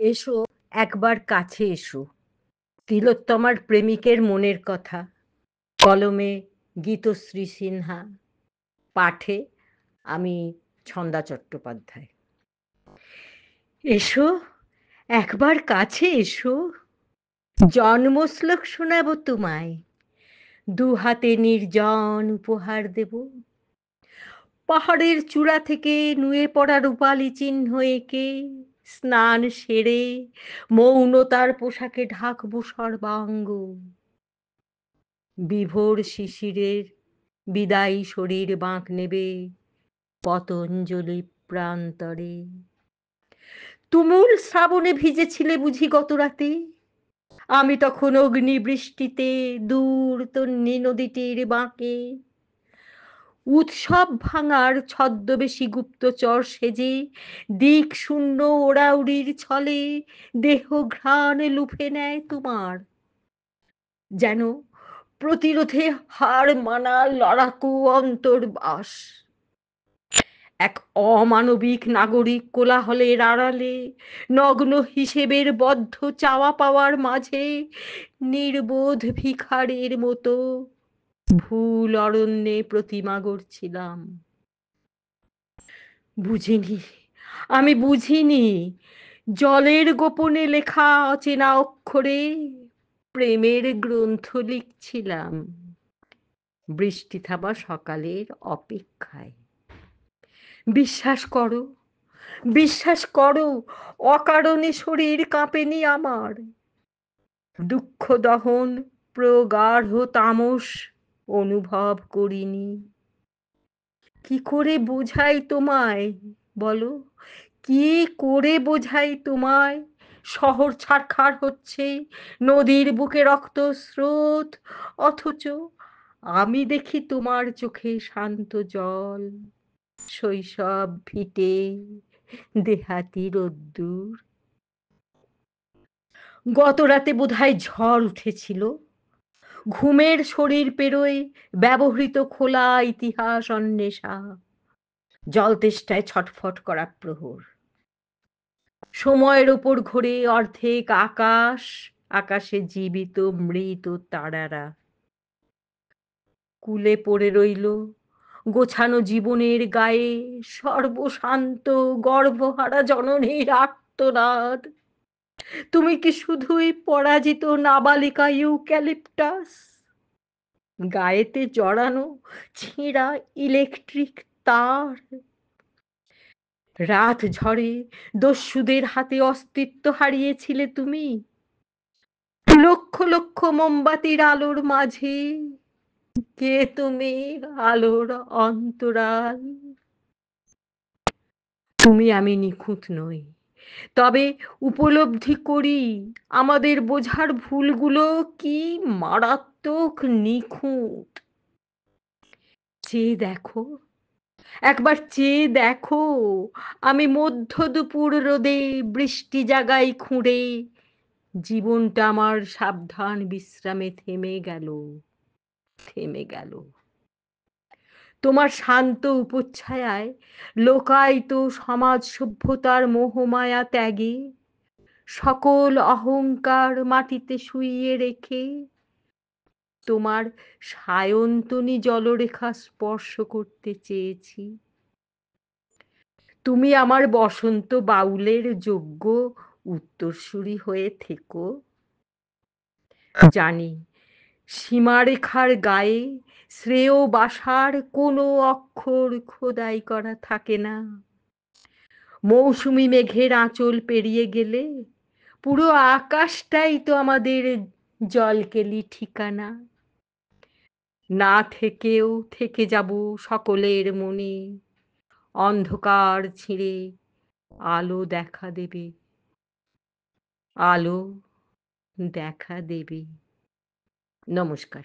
এসো, একবার কাছে এসো। তিলোত্তমার প্রেমিকের মনের কথা। কলমে গীতশ্রী সিনহা, পাঠে আমি ছন্দা চট্টোপাধ্যায়। এসো, একবার কাছে এসো, জন্মশ্লোক শোনাবো তোমায়, দু হাতে নির্জন উপহার দেব। পাহাড়ের চূড়া থেকে নুয়ে পড়া রূপালি চিহ্ন এঁকে স্নান সেরে মৌনতার পোশাকে ঢাকবো সর্বাঙ্গ। বিভোর শিশিরের বিদায়ী শরীর বাঁক নেবে পতঞ্জলি প্রান্তরে। তুমুল শ্রাবণে ভিজেছিলে বুঝি গত রাতে? আমি তখন অগ্নিবৃষ্টিতে দূর তন্বী নদীটির বাঁকে উৎসব ভাঙার ছদ্মবেশী গুপ্তচর সেজে দিক শূন্য ওড়াউড়ির ছলে দেহ ঘ্রাণ লুফে নেয় তোমার, যেন প্রতিরোধে হার মানা লড়াকু অন্তর্বাস। এক অমানবিক নাগরিক কোলাহলের আড়ালে নগ্ন হিসেবের বদ্ধ চাওয়া পাওয়ার মাঝে নির্বোধ ভিখারির মতো ভুল অরণ্যে প্রতিমা গড়ছিলাম। বুঝিনি, আমি বুঝিনি, জলের গোপনে লেখা অচেনা অক্ষরে প্রেমের গ্রন্থ লিখছিলাম বৃষ্টি থামা সকালের অপেক্ষায়। বিশ্বাস করো, বিশ্বাস করো, অকারণে শরীর কাঁপেনি আমার। দুঃখ দহন প্রগাঢ় তামস অনুভব করিনি। কি করে বোঝাই তোমায়, বলো, কি করে বোঝাই তোমায়? শহর ছারখার হচ্ছে, নদীর বুকে রক্ত স্রোত, অথচ আমি দেখি তোমার চোখে শান্ত জল, শৈশব ভিটে, দেহাতি রোদ্দুর। গত রাতে বোধহয় ঝড় উঠেছিল, ঘুমের শরীর পেরোয় ব্যবহৃত খোলা ইতিহাস অন্বেষা, জলতেষ্টায় ছটফট করা প্রহর। সময়ের ওপর ঘোরে অর্ধেক আকাশ, আকাশে জীবিত মৃত তারারা। কুলে পড়ে রইল গোছানো জীবনের গায়ে সর্বশান্ত গর্ভহারা জননীর আর্তনাদ। তুমি কি শুধুই পরাজিত নাবালিকা ইউক্যালিপটাস, গায়েতে জড়ানো ছেঁড়া ইলেকট্রিক তার? রাত ঝড়ে দস্যুদের হাতে অস্তিত্ব হারিয়েছিলে তুমি, লক্ষ লক্ষ মোমবাতির আলোর মাঝে কে তুমি, আলোর অন্তরাল? তুমি আমি নিখুঁত নই, তবে উপলব্ধি করি আমাদের বোঝার ভুলগুলো কি মারাত্মক নিখুঁত। চেয়ে দেখো, একবার চেয়ে দেখো, আমি মধ্য দুপুর রোদে বৃষ্টি জাগাই খুঁড়ে জীবনটা আমার সাবধান বিশ্রামে থেমে গেল, থেমে গেল। তোমার শান্ত উপচ্ছায়ায় লোকায়িত সমাজ সভ্যতার মোহমায়া ত্যাগে সকল অহংকার মাটিতে শুইয়ে রেখে তোমার সায়ন্তনী জলরেখা স্পর্শ করতে চেয়েছি। তুমি আমার বসন্ত বাউলের যোগ্য উত্তরসূরি হয়ে থেকো। জানি সীমারেখার গায়ে শ্রেয় বাসার কোনো অক্ষর খোদাই করা থাকে না। মৌসুমী মেঘের আঁচল পেরিয়ে গেলে পুরো আকাশটাই তো আমাদের জলকেলি ঠিকানা। না থেকেও থেকে যাব সকলের মনে, অন্ধকার ছিঁড়ে আলো দেখা দেবে, আলো দেখা দেবে। নমস্কার।